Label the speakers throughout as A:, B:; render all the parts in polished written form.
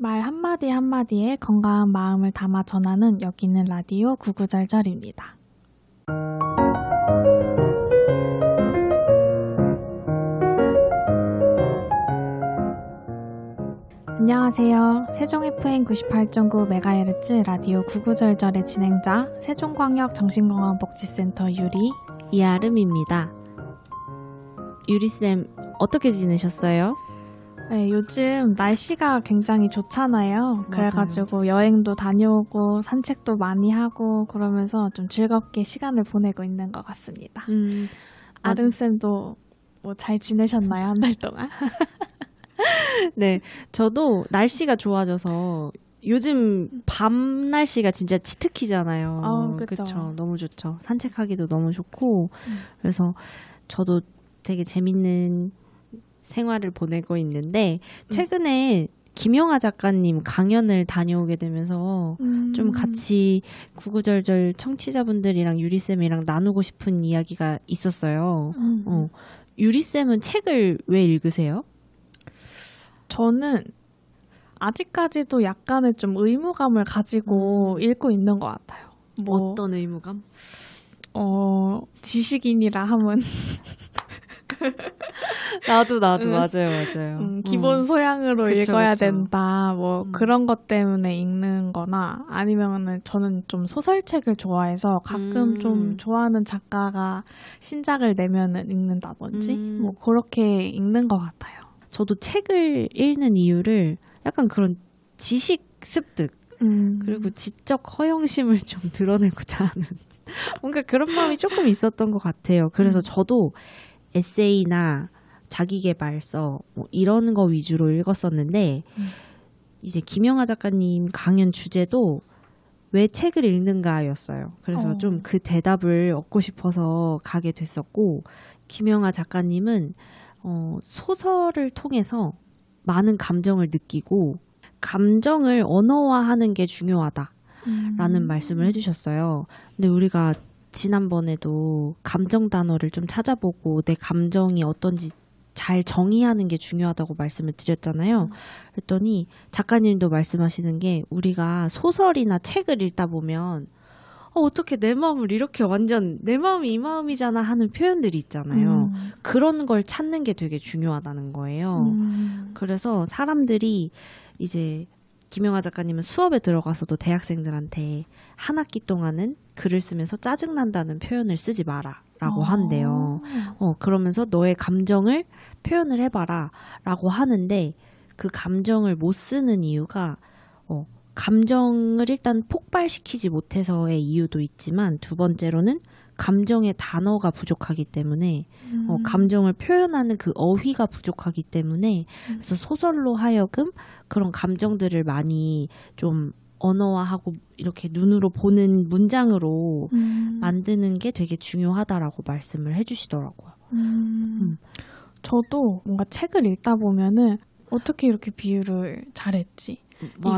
A: 말 한마디 한마디에 건강한 마음을 담아 전하는 여기는 라디오 구구절절입니다. 안녕하세요. 세종 FM 98.9MHz 라디오 구구절절의 진행자 세종광역 정신건강복지센터 유리
B: 이아름입니다. 유리쌤 어떻게 지내셨어요?
A: 네, 요즘 날씨가 굉장히 좋잖아요. 그래가지고 여행도 다녀오고 산책도 많이 하고 그러면서 좀 즐겁게 시간을 보내고 있는 것 같습니다. 아름쌤도 뭐 잘 지내셨나요? 한 달 동안?
B: 네, 저도 날씨가 좋아져서 요즘 밤 날씨가 진짜 치트키잖아요. 그렇죠. 너무 좋죠. 산책하기도 너무 좋고 그래서 저도 되게 재밌는 생활을 보내고 있는데 최근에 김영하 작가님 강연을 다녀오게 되면서 좀 같이 구구절절 청취자분들이랑 유리쌤이랑 나누고 싶은 이야기가 있었어요. 유리쌤은 책을 왜 읽으세요?
A: 저는 아직까지도 약간의 좀 의무감을 가지고 읽고 있는 것 같아요.
B: 어떤 의무감?
A: 지식인이라 함은
B: 나도 맞아요.
A: 기본 소양으로
B: 그쵸,
A: 읽어야
B: 그쵸.
A: 된다. 그런 것 때문에 읽는 거나 아니면은 저는 좀 소설책을 좋아해서 가끔 좀 좋아하는 작가가 신작을 내면은 읽는다든지 그렇게 읽는 것 같아요.
B: 저도 책을 읽는 이유를 약간 그런 지식 습득 그리고 지적 허영심을 좀 드러내고자 하는 뭔가 그런 마음이 조금 있었던 것 같아요. 그래서 저도 에세이나 자기계발서 이런 거 위주로 읽었었는데 이제 김영하 작가님 강연 주제도 왜 책을 읽는가였어요. 그래서 좀 그 대답을 얻고 싶어서 가게 됐었고 김영하 작가님은 소설을 통해서 많은 감정을 느끼고 감정을 언어화하는 게 중요하다라는 말씀을 해주셨어요. 근데 우리가 지난번에도 감정 단어를 좀 찾아보고 내 감정이 어떤지 잘 정의하는 게 중요하다고 말씀을 드렸잖아요. 그랬더니 작가님도 말씀하시는 게 우리가 소설이나 책을 읽다 보면 어떻게 내 마음을 이렇게 완전 내 마음이 이 마음이잖아 하는 표현들이 있잖아요. 그런 걸 찾는 게 되게 중요하다는 거예요. 그래서 사람들이 이제 김영하 작가님은 수업에 들어가서도 대학생들한테 한 학기 동안은 글을 쓰면서 짜증난다는 표현을 쓰지 마라 라고 한대요. 그러면서 너의 감정을 표현을 해봐라 라고 하는데 그 감정을 못 쓰는 이유가 감정을 일단 폭발시키지 못해서의 이유도 있지만 두 번째로는 감정의 단어가 부족하기 때문에 감정을 표현하는 그 어휘가 부족하기 때문에 그래서 소설로 하여금 그런 감정들을 많이 좀 언어화하고 이렇게 눈으로 보는 문장으로 만드는 게 되게 중요하다라고 말씀을 해주시더라고요.
A: 저도 뭔가 책을 읽다 보면은 어떻게 이렇게 비유를 잘했지?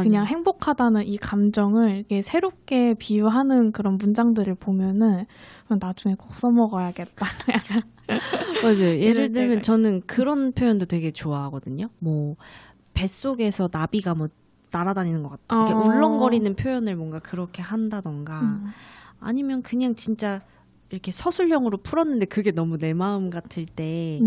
A: 그냥 행복하다는 이 감정을 이렇게 새롭게 비유하는 그런 문장들을 보면은 나중에 꼭 써먹어야겠다.
B: 맞아요. 예를 들면 저는 그런 표현도 되게 좋아하거든요. 뭐 뱃속에서 나비가 뭐 날아다니는 것 같다. 이렇게 울렁거리는 표현을 뭔가 그렇게 한다던가 아니면 그냥 진짜 이렇게 서술형으로 풀었는데 그게 너무 내 마음 같을 때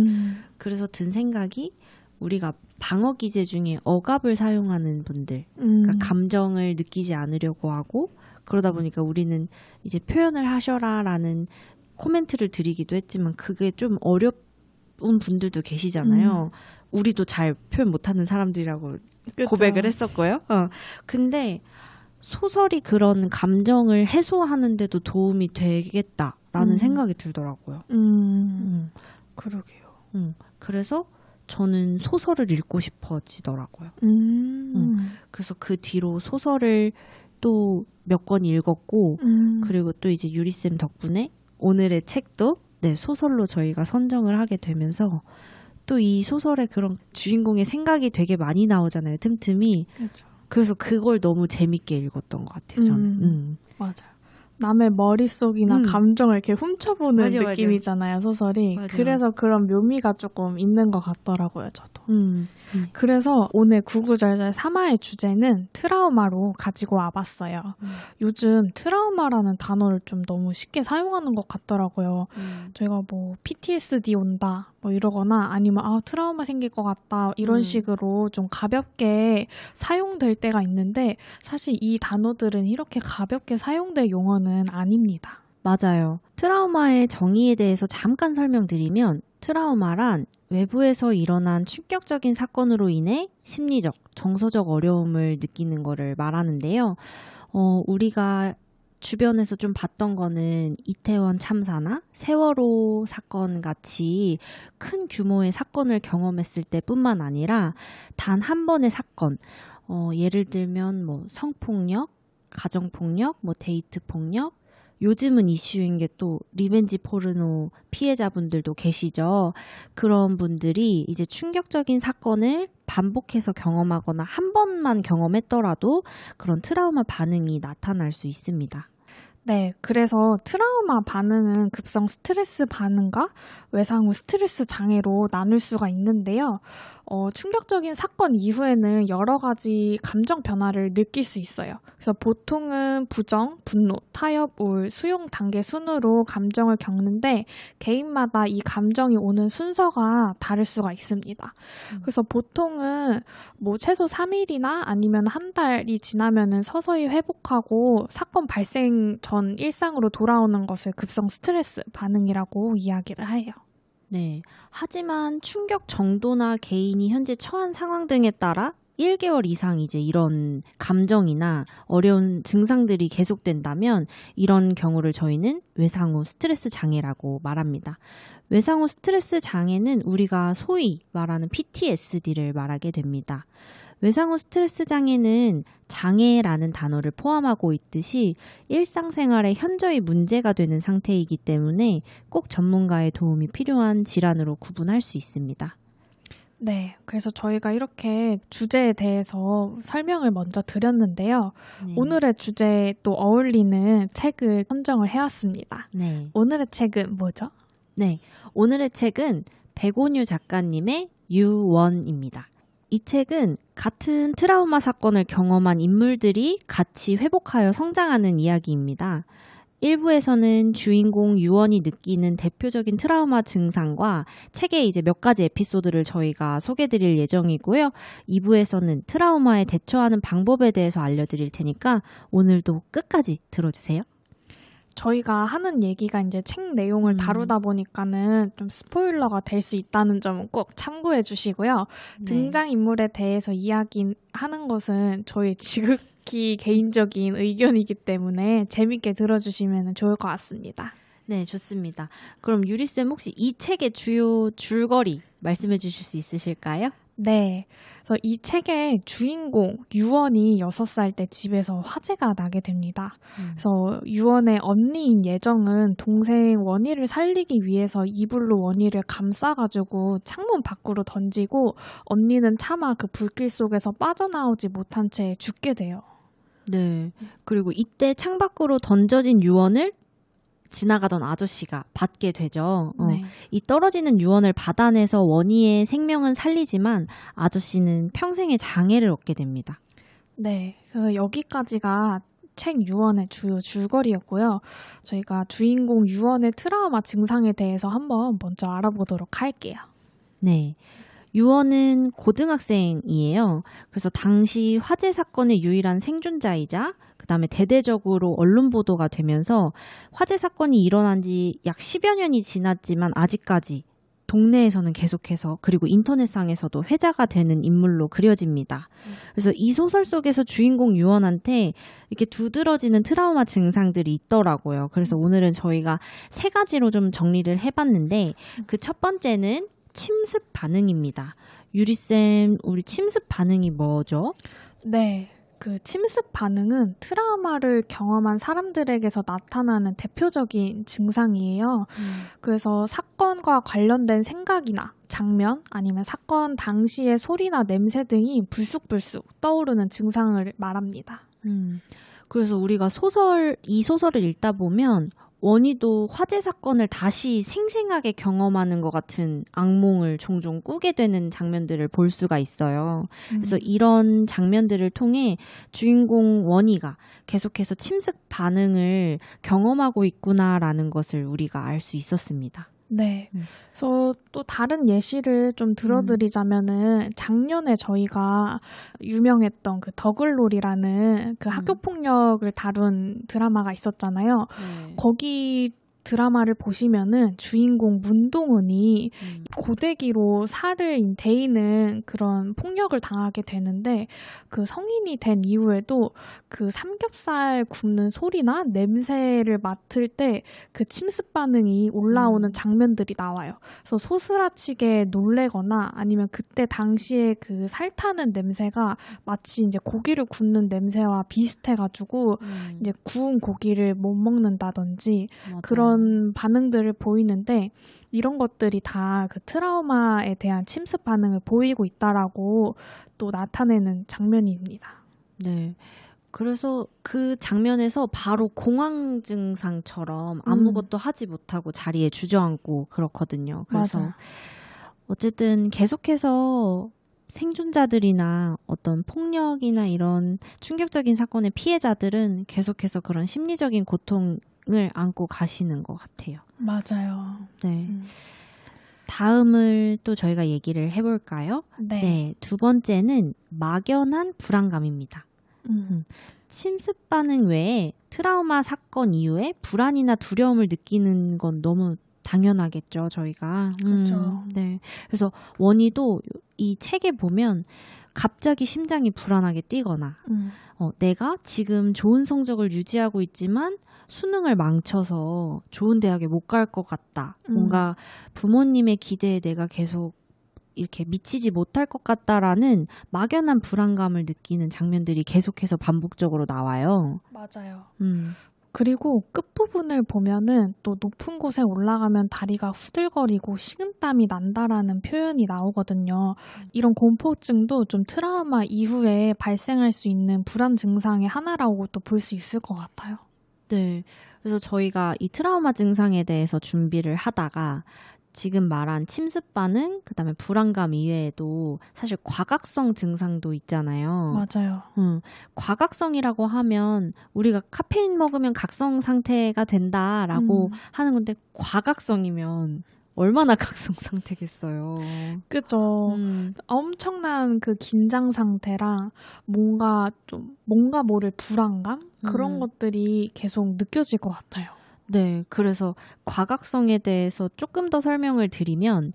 B: 그래서 든 생각이 우리가 방어 기제 중에 억압을 사용하는 분들 그러니까 감정을 느끼지 않으려고 하고 그러다 보니까 우리는 이제 표현을 하셔라라는 코멘트를 드리기도 했지만 그게 좀 어려운 분들도 계시잖아요. 우리도 잘 표현 못하는 사람들이라고 그쵸. 고백을 했었고요. 근데 소설이 그런 감정을 해소하는 데도 도움이 되겠다라는 생각이 들더라고요.
A: 그러게요.
B: 그래서 저는 소설을 읽고 싶어지더라고요. 그래서 그 뒤로 소설을 또 몇 권 읽었고 그리고 또 이제 유리쌤 덕분에 오늘의 책도 소설로 저희가 선정을 하게 되면서 또 이 소설의 그런 주인공의 생각이 되게 많이 나오잖아요. 틈틈이.
A: 그렇죠.
B: 그래서 그걸 너무 재밌게 읽었던 것 같아요. 저는.
A: 맞아요. 남의 머릿속이나 감정을 이렇게 훔쳐보는
B: 맞아,
A: 느낌이잖아요, 소설이.
B: 맞아.
A: 그래서 그런 묘미가 조금 있는 것 같더라고요, 저도. 그래서 오늘 구구절절 3화의 주제는 트라우마로 가지고 와봤어요. 요즘 트라우마라는 단어를 좀 너무 쉽게 사용하는 것 같더라고요. 저희가 뭐 PTSD 온다 뭐 이러거나 아니면 트라우마 생길 것 같다 이런 식으로 좀 가볍게 사용될 때가 있는데 사실 이 단어들은 이렇게 가볍게 사용될 용어는 아닙니다.
B: 맞아요. 트라우마의 정의에 대해서 잠깐 설명드리면 트라우마란 외부에서 일어난 충격적인 사건으로 인해 심리적, 정서적 어려움을 느끼는 거를 말하는데요. 우리가 주변에서 좀 봤던 거는 이태원 참사나 세월호 사건 같이 큰 규모의 사건을 경험했을 때뿐만 아니라 단 한 번의 사건, 예를 들면 뭐 성폭력, 가정폭력, 뭐 데이트 폭력, 요즘은 이슈인 게 또 리벤지 포르노 피해자분들도 계시죠. 그런 분들이 이제 충격적인 사건을 반복해서 경험하거나 한 번만 경험했더라도 그런 트라우마 반응이 나타날 수 있습니다.
A: 네, 그래서 트라우마 반응은 급성 스트레스 반응과 외상 후 스트레스 장애로 나눌 수가 있는데요. 충격적인 사건 이후에는 여러 가지 감정 변화를 느낄 수 있어요. 그래서 보통은 부정, 분노, 타협, 우울, 수용 단계 순으로 감정을 겪는데 개인마다 이 감정이 오는 순서가 다를 수가 있습니다. 그래서 보통은 뭐 최소 3일이나 아니면 한 달이 지나면은 서서히 회복하고 사건 발생 전 일상으로 돌아오는 것을 급성 스트레스 반응이라고 이야기를 해요.
B: 네. 하지만 충격 정도나 개인이 현재 처한 상황 등에 따라 1개월 이상 이제 이런 감정이나 어려운 증상들이 계속된다면 이런 경우를 저희는 외상 후 스트레스 장애라고 말합니다. 외상 후 스트레스 장애는 우리가 소위 말하는 PTSD를 말하게 됩니다. 외상 후 스트레스 장애는 장애라는 단어를 포함하고 있듯이 일상생활에 현저히 문제가 되는 상태이기 때문에 꼭 전문가의 도움이 필요한 질환으로 구분할 수 있습니다.
A: 네, 그래서 저희가 이렇게 주제에 대해서 설명을 먼저 드렸는데요.
B: 네.
A: 오늘의 주제에 또 어울리는 책을 선정을 해왔습니다.
B: 네.
A: 오늘의 책은 뭐죠?
B: 네, 오늘의 책은 백온유 작가님의 유원입니다. 이 책은 같은 트라우마 사건을 경험한 인물들이 같이 회복하여 성장하는 이야기입니다. 1부에서는 주인공 유원이 느끼는 대표적인 트라우마 증상과 책의 이제 몇 가지 에피소드를 저희가 소개드릴 예정이고요. 2부에서는 트라우마에 대처하는 방법에 대해서 알려드릴 테니까 오늘도 끝까지 들어주세요.
A: 저희가 하는 얘기가 이제 책 내용을 다루다 보니까는 좀 스포일러가 될 수 있다는 점은 꼭 참고해 주시고요.
B: 네.
A: 등장인물에 대해서 이야기하는 것은 저희 지극히 개인적인 의견이기 때문에 재밌게 들어주시면 좋을 것 같습니다.
B: 네, 좋습니다. 그럼 유리쌤 혹시 이 책의 주요 줄거리 말씀해 주실 수 있으실까요?
A: 네. 그래서 이 책의 주인공 유원이 6살 때 집에서 화재가 나게 됩니다. 그래서 유원의 언니인 예정은 동생 원희를 살리기 위해서 이불로 원희를 감싸가지고 창문 밖으로 던지고 언니는 차마 그 불길 속에서 빠져나오지 못한 채 죽게 돼요.
B: 네. 그리고 이때 창밖으로 던져진 유언을 지나가던 아저씨가 받게 되죠.
A: 네.
B: 이 떨어지는 유언을 받아내서 원희의 생명은 살리지만 아저씨는 평생의 장애를 얻게 됩니다.
A: 네. 그래서 여기까지가 책 유언의 주요 줄거리였고요. 저희가 주인공 유언의 트라우마 증상에 대해서 한번 먼저 알아보도록 할게요.
B: 네. 유언은 고등학생이에요. 그래서 당시 화재 사건의 유일한 생존자이자 그다음에 대대적으로 언론 보도가 되면서 화재 사건이 일어난 지 약 10여 년이 지났지만 아직까지 동네에서는 계속해서 그리고 인터넷상에서도 회자가 되는 인물로 그려집니다. 그래서 이 소설 속에서 주인공 유언한테 이렇게 두드러지는 트라우마 증상들이 있더라고요. 그래서 오늘은 저희가 3가지로 좀 정리를 해봤는데 그 첫 번째는 침습 반응입니다. 유리쌤, 우리 침습 반응이 뭐죠?
A: 네. 그 침습 반응은 트라우마를 경험한 사람들에게서 나타나는 대표적인 증상이에요. 그래서 사건과 관련된 생각이나 장면 아니면 사건 당시의 소리나 냄새 등이 불쑥불쑥 떠오르는 증상을 말합니다.
B: 그래서 우리가 이 소설을 읽다 보면 원희도 화재 사건을 다시 생생하게 경험하는 것 같은 악몽을 종종 꾸게 되는 장면들을 볼 수가 있어요. 그래서 이런 장면들을 통해 주인공 원희가 계속해서 침습 반응을 경험하고 있구나라는 것을 우리가 알 수 있었습니다.
A: 네. 그래서 또 다른 예시를 좀 들어드리자면은 작년에 저희가 유명했던 그 더글롤이라는 그 학교폭력을 다룬 드라마가 있었잖아요. 거기 드라마를 보시면은 주인공 문동은이 고데기로 살을 데이는 그런 폭력을 당하게 되는데 그 성인이 된 이후에도 그 삼겹살 굽는 소리나 냄새를 맡을 때 그 침습 반응이 올라오는 장면들이 나와요. 그래서 소스라치게 놀래거나 아니면 그때 당시에 그 살 타는 냄새가 마치 이제 고기를 굽는 냄새와 비슷해가지고 이제 구운 고기를 못 먹는다든지 맞아요. 그런 반응들을 보이는데 이런 것들이 다 그 트라우마에 대한 침습 반응을 보이고 있다라고 또 나타내는 장면입니다.
B: 네. 그래서 그 장면에서 바로 공황 증상처럼 아무것도 하지 못하고 자리에 주저앉고 그렇거든요. 그래서 맞아. 어쨌든 계속해서 생존자들이나 어떤 폭력이나 이런 충격적인 사건의 피해자들은 계속해서 그런 심리적인 고통을 안고 가시는 것 같아요.
A: 맞아요.
B: 네. 다음을 또 저희가 얘기를 해볼까요?
A: 네.
B: 두 번째는 막연한 불안감입니다. 침습 반응 외에 트라우마 사건 이후에 불안이나 두려움을 느끼는 건 너무 당연하겠죠, 저희가.
A: 그렇죠.
B: 네. 그래서 원희도 이 책에 보면 갑자기 심장이 불안하게 뛰거나 내가 지금 좋은 성적을 유지하고 있지만 수능을 망쳐서 좋은 대학에 못 갈 것 같다. 뭔가 부모님의 기대에 내가 계속 이렇게 미치지 못할 것 같다라는 막연한 불안감을 느끼는 장면들이 계속해서 반복적으로 나와요.
A: 맞아요. 그리고 끝부분을 보면은 또 높은 곳에 올라가면 다리가 후들거리고 식은땀이 난다라는 표현이 나오거든요. 이런 공포증도 좀 트라우마 이후에 발생할 수 있는 불안 증상의 하나라고 또 볼 수 있을 것 같아요.
B: 네. 그래서 저희가 이 트라우마 증상에 대해서 준비를 하다가 지금 말한 침습 반응, 그다음에 불안감 이외에도 사실 과각성 증상도 있잖아요.
A: 맞아요.
B: 과각성이라고 하면 우리가 카페인 먹으면 각성 상태가 된다라고 하는 건데 과각성이면 얼마나 각성 상태겠어요.
A: 그죠. 엄청난 그 긴장 상태랑 뭔가 모를 불안감? 그런 것들이 계속 느껴질 것 같아요.
B: 네, 그래서 과각성에 대해서 조금 더 설명을 드리면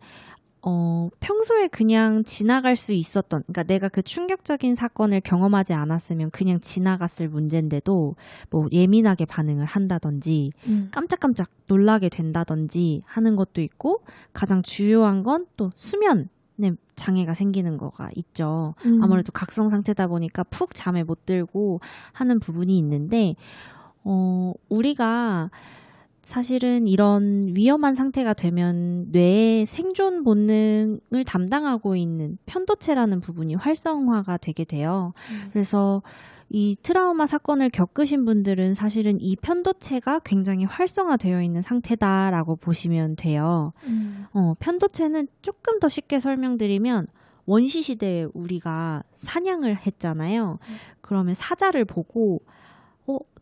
B: 평소에 그냥 지나갈 수 있었던, 그러니까 내가 그 충격적인 사건을 경험하지 않았으면 그냥 지나갔을 문제인데도 뭐 예민하게 반응을 한다든지 깜짝깜짝 놀라게 된다든지 하는 것도 있고 가장 주요한 건 또 수면에 장애가 생기는 거가 있죠. 아무래도 각성 상태다 보니까 푹 잠에 못 들고 하는 부분이 있는데 우리가 사실은 이런 위험한 상태가 되면 뇌의 생존 본능을 담당하고 있는 편도체라는 부분이 활성화가 되게 돼요. 그래서 이 트라우마 사건을 겪으신 분들은 사실은 이 편도체가 굉장히 활성화되어 있는 상태다라고 보시면 돼요. 편도체는 조금 더 쉽게 설명드리면 원시 시대에 우리가 사냥을 했잖아요. 그러면 사자를 보고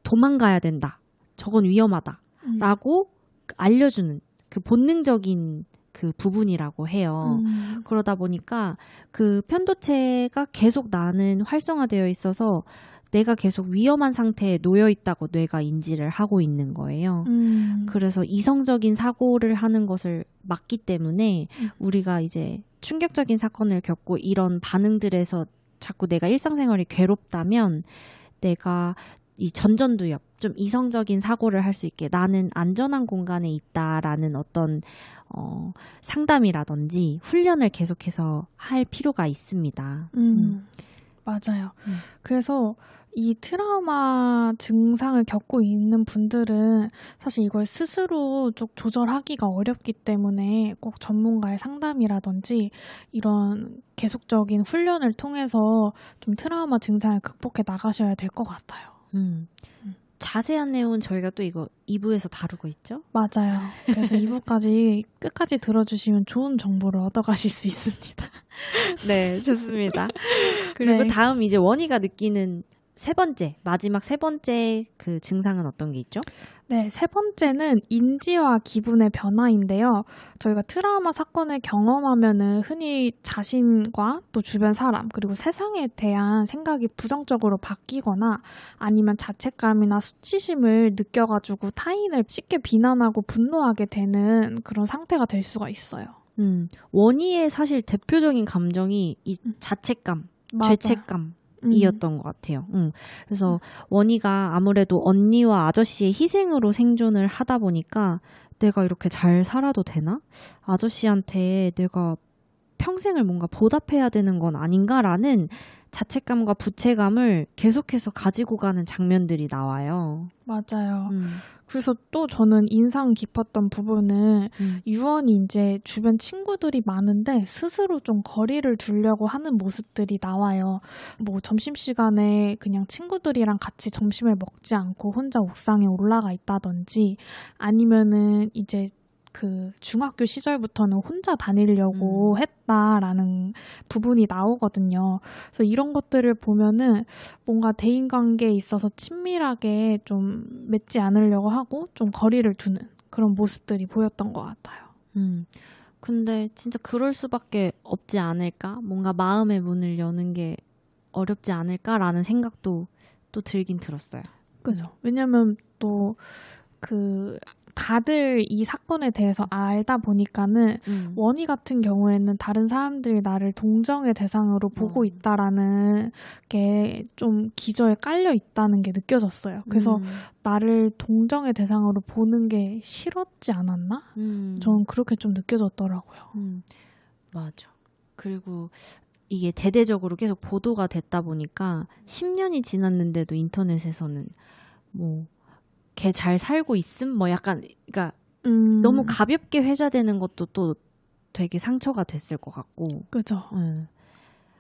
B: 도망가야 된다. 저건 위험하다. 라고 알려주는 그 본능적인 그 부분이라고 해요. 그러다 보니까 그 편도체가 계속 나는 활성화되어 있어서 내가 계속 위험한 상태에 놓여 있다고 뇌가 인지를 하고 있는 거예요. 그래서 이성적인 사고를 하는 것을 막기 때문에 우리가 이제 충격적인 사건을 겪고 이런 반응들에서 자꾸 내가 일상생활이 괴롭다면 내가 이 전전두엽, 좀 이성적인 사고를 할 수 있게 나는 안전한 공간에 있다라는 어떤 상담이라든지 훈련을 계속해서 할 필요가 있습니다.
A: 맞아요. 그래서 이 트라우마 증상을 겪고 있는 분들은 사실 이걸 스스로 좀 조절하기가 어렵기 때문에 꼭 전문가의 상담이라든지 이런 계속적인 훈련을 통해서 좀 트라우마 증상을 극복해 나가셔야 될 것 같아요.
B: 자세한 내용은 저희가 또 이거 2부에서 다루고 있죠?
A: 맞아요. 그래서 2부까지 끝까지 들어주시면 좋은 정보를 얻어가실 수 있습니다.
B: 네, 좋습니다. 그리고
A: 네.
B: 다음 이제 원희가 느끼는 마지막 세 번째 그 증상은 어떤 게 있죠?
A: 네, 세 번째는 인지와 기분의 변화인데요. 저희가 트라우마 사건을 경험하면은 흔히 자신과 또 주변 사람, 그리고 세상에 대한 생각이 부정적으로 바뀌거나 아니면 자책감이나 수치심을 느껴가지고 타인을 쉽게 비난하고 분노하게 되는 그런 상태가 될 수가 있어요.
B: 원희의 사실 대표적인 감정이 이 자책감,
A: 맞아.
B: 죄책감, 이었던 것 같아요. 그래서 원희가 아무래도 언니와 아저씨의 희생으로 생존을 하다 보니까 내가 이렇게 잘 살아도 되나? 아저씨한테 내가 평생을 뭔가 보답해야 되는 건 아닌가라는 자책감과 부채감을 계속해서 가지고 가는 장면들이 나와요.
A: 맞아요. 그래서 또 저는 인상 깊었던 부분은 유언이 이제 주변 친구들이 많은데 스스로 좀 거리를 두려고 하는 모습들이 나와요. 뭐 점심시간에 그냥 친구들이랑 같이 점심을 먹지 않고 혼자 옥상에 올라가 있다든지 아니면은 이제 그 중학교 시절부터는 혼자 다니려고 했다라는 부분이 나오거든요. 그래서 이런 것들을 보면은 뭔가 대인관계에 있어서 친밀하게 좀 맺지 않으려고 하고 좀 거리를 두는 그런 모습들이 보였던 것 같아요.
B: 근데 진짜 그럴 수밖에 없지 않을까? 뭔가 마음의 문을 여는 게 어렵지 않을까라는 생각도 또 들긴 들었어요.
A: 그죠. 왜냐면 또 다들 이 사건에 대해서 알다 보니까는 원희 같은 경우에는 다른 사람들이 나를 동정의 대상으로 보고 있다라는 게 좀 기저에 깔려 있다는 게 느껴졌어요. 그래서 나를 동정의 대상으로 보는 게 싫었지 않았나? 저는 그렇게 좀 느껴졌더라고요.
B: 맞아. 그리고 이게 대대적으로 계속 보도가 됐다 보니까 10년이 지났는데도 인터넷에서는 뭐 걔 잘 살고 있음? 뭐 약간 그러니까 너무 가볍게 회자되는 것도 또 되게 상처가 됐을 것 같고.
A: 그죠.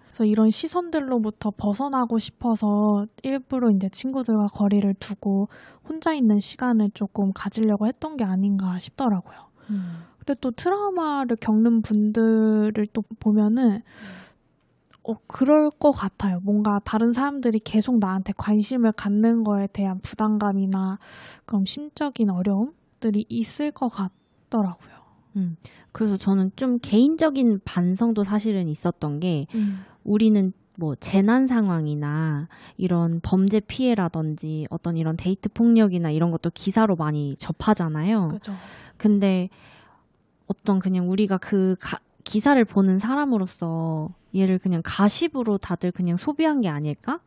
A: 그래서 이런 시선들로부터 벗어나고 싶어서 일부러 이제 친구들과 거리를 두고 혼자 있는 시간을 조금 가지려고 했던 게 아닌가 싶더라고요. 근데 또 트라우마를 겪는 분들을 또 보면은 그럴 것 같아요. 뭔가 다른 사람들이 계속 나한테 관심을 갖는 거에 대한 부담감이나 그런 심적인 어려움들이 있을 것 같더라고요.
B: 그래서 저는 좀 개인적인 반성도 사실은 있었던 게 우리는 뭐 재난 상황이나 이런 범죄 피해라든지 어떤 이런 데이트 폭력이나 이런 것도 기사로 많이 접하잖아요.
A: 그죠.
B: 근데 어떤 그냥 우리가 그 기사를 보는 사람으로서 얘를 그냥 가십으로 다들 그냥 소비한 게 아닐까?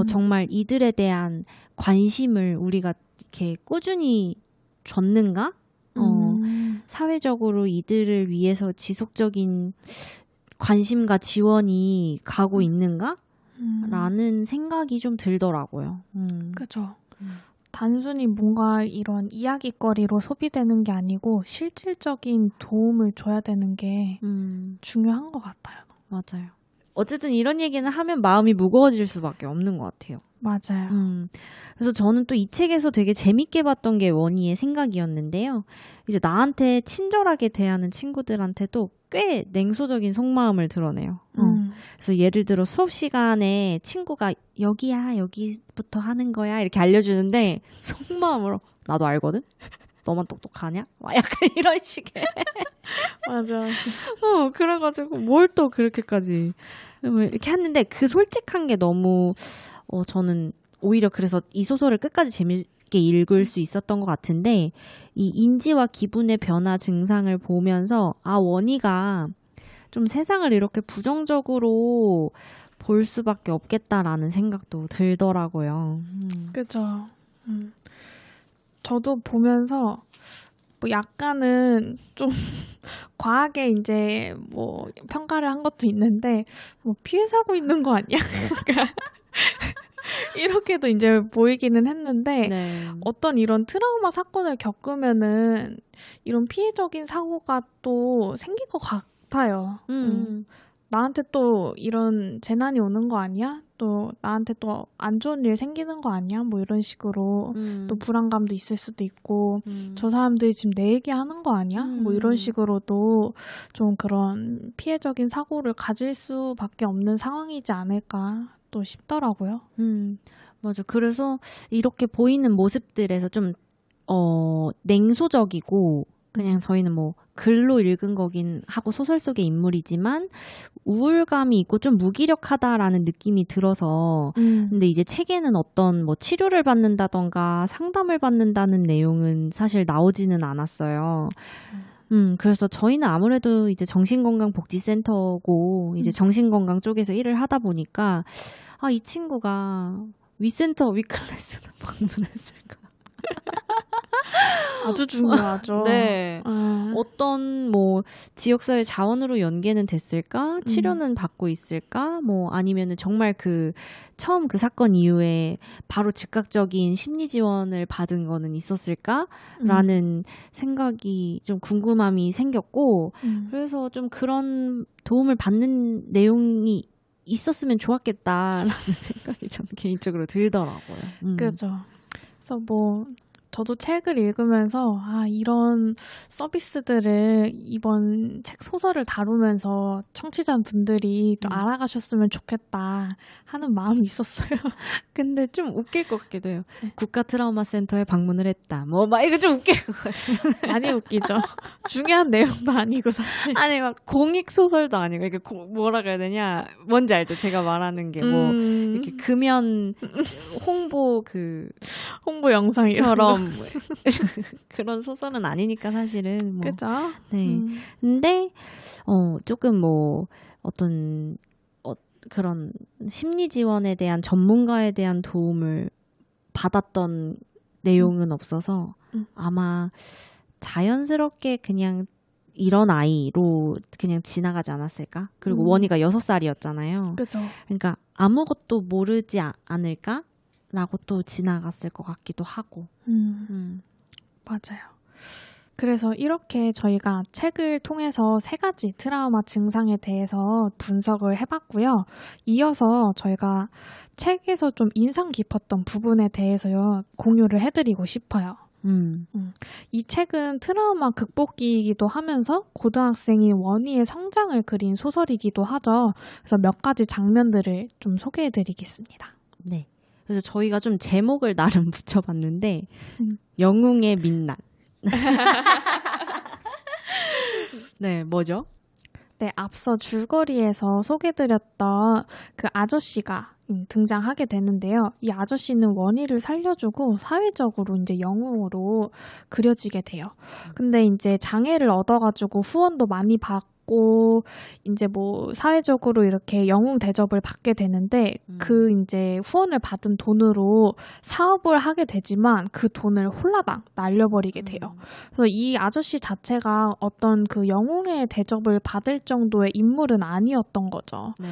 B: 정말 이들에 대한 관심을 우리가 이렇게 꾸준히 줬는가? 사회적으로 이들을 위해서 지속적인 관심과 지원이 가고 있는가? 라는 생각이 좀 들더라고요.
A: 그죠. 단순히 뭔가 이런 이야기거리로 소비되는 게 아니고 실질적인 도움을 줘야 되는 게 중요한 것 같아요.
B: 맞아요. 어쨌든 이런 얘기는 하면 마음이 무거워질 수밖에 없는 것 같아요.
A: 맞아요.
B: 그래서 저는 또 이 책에서 되게 재밌게 봤던 게 원희의 생각이었는데요. 이제 나한테 친절하게 대하는 친구들한테도 꽤 냉소적인 속마음을 드러내요. 그래서 예를 들어 수업 시간에 친구가 여기야, 여기부터 하는 거야 이렇게 알려주는데 속마음으로 나도 알거든? 너만 똑똑하냐? 약간 이런 식의.
A: 맞아.
B: 그래가지고 뭘 또 그렇게까지 이렇게 했는데 그 솔직한 게 너무 저는 오히려 그래서 이 소설을 끝까지 재밌게 읽을 수 있었던 것 같은데 이 인지와 기분의 변화 증상을 보면서 원희가 좀 세상을 이렇게 부정적으로 볼 수밖에 없겠다라는 생각도 들더라고요.
A: 그죠. 저도 보면서 뭐 약간은 좀 과하게 이제 뭐 평가를 한 것도 있는데 뭐 피해 사고 있는 거 아니야? 이렇게도 이제 보이기는 했는데
B: 네.
A: 어떤 이런 트라우마 사건을 겪으면은 이런 피해적인 사고가 또 생길 것 같아요. 나한테 또 이런 재난이 오는 거 아니야? 또 나한테 또 안 좋은 일 생기는 거 아니야? 뭐 이런 식으로 또 불안감도 있을 수도 있고 저 사람들이 지금 내 얘기하는 거 아니야? 뭐 이런 식으로도 좀 그런 피해적인 사고를 가질 수밖에 없는 상황이지 않을까 또 싶더라고요.
B: 맞아. 그래서 이렇게 보이는 모습들에서 좀 냉소적이고 그냥 저희는 뭐 글로 읽은 거긴 하고 소설 속의 인물이지만 우울감이 있고 좀 무기력하다라는 느낌이 들어서 근데 이제 책에는 어떤 뭐 치료를 받는다던가 상담을 받는다는 내용은 사실 나오지는 않았어요. 그래서 저희는 아무래도 이제 정신건강복지센터고 이제 정신건강 쪽에서 일을 하다 보니까 이 친구가 위센터 위클래스는 방문했을까?
A: 아주 중요하죠.
B: 네. 어떤 뭐 지역사회 자원으로 연계는 됐을까? 치료는 받고 있을까? 뭐 아니면은 정말 처음 그 사건 이후에 바로 즉각적인 심리 지원을 받은 거는 있었을까? 라는 생각이 좀 궁금함이 생겼고 그래서 좀 그런 도움을 받는 내용이 있었으면 좋았겠다라는 생각이 저는 개인적으로 들더라고요.
A: 그죠. 그래서 뭐 저도 책을 읽으면서 이런 서비스들을 이번 책 소설을 다루면서 청취자분들이 또 알아가셨으면 좋겠다 하는 마음이 있었어요.
B: 근데 좀 웃길 것 같기도 해요. 국가 트라우마 센터에 방문을 했다. 뭐 막 이거 좀 웃길 것 같아요.
A: 많이 웃기죠. 중요한 내용도 아니고 사실.
B: 아니 막 공익 소설도 아니고 이게 뭐라 그래야 되냐? 뭔지 알죠? 제가 말하는 게 뭐 이렇게 금연 홍보
A: 영상처럼
B: 그런 소설은 아니니까 사실은 뭐.
A: 그죠?
B: 네. 근데 조금 뭐 어떤 그런 심리 지원에 대한 전문가에 대한 도움을 받았던 내용은 없어서 아마 자연스럽게 그냥 이런 아이로 그냥 지나가지 않았을까? 그리고 원희가 6살이었잖아요.
A: 그죠.
B: 그러니까 아무것도 모르지 않을까? 라고 또 지나갔을 것 같기도 하고.
A: 맞아요. 그래서 이렇게 저희가 책을 통해서 3가지 트라우마 증상에 대해서 분석을 해봤고요. 이어서 저희가 책에서 좀 인상 깊었던 부분에 대해서요, 공유를 해드리고 싶어요. 이 책은 트라우마 극복기이기도 하면서 고등학생인 원희의 성장을 그린 소설이기도 하죠. 그래서 몇 가지 장면들을 좀 소개해드리겠습니다.
B: 네. 그래서 저희가 좀 제목을 나름 붙여봤는데 영웅의 민낯. 네, 뭐죠?
A: 네, 앞서 줄거리에서 소개드렸던 그 아저씨가 등장하게 되는데요. 이 아저씨는 원희를 살려주고 사회적으로 이제 영웅으로 그려지게 돼요. 근데 이제 장애를 얻어가지고 후원도 많이 받고 이제 뭐 사회적으로 이렇게 영웅 대접을 받게 되는데 그 이제 후원을 받은 돈으로 사업을 하게 되지만 그 돈을 홀라당 날려버리게 돼요. 그래서 이 아저씨 자체가 어떤 그 영웅의 대접을 받을 정도의 인물은 아니었던 거죠.
B: 네.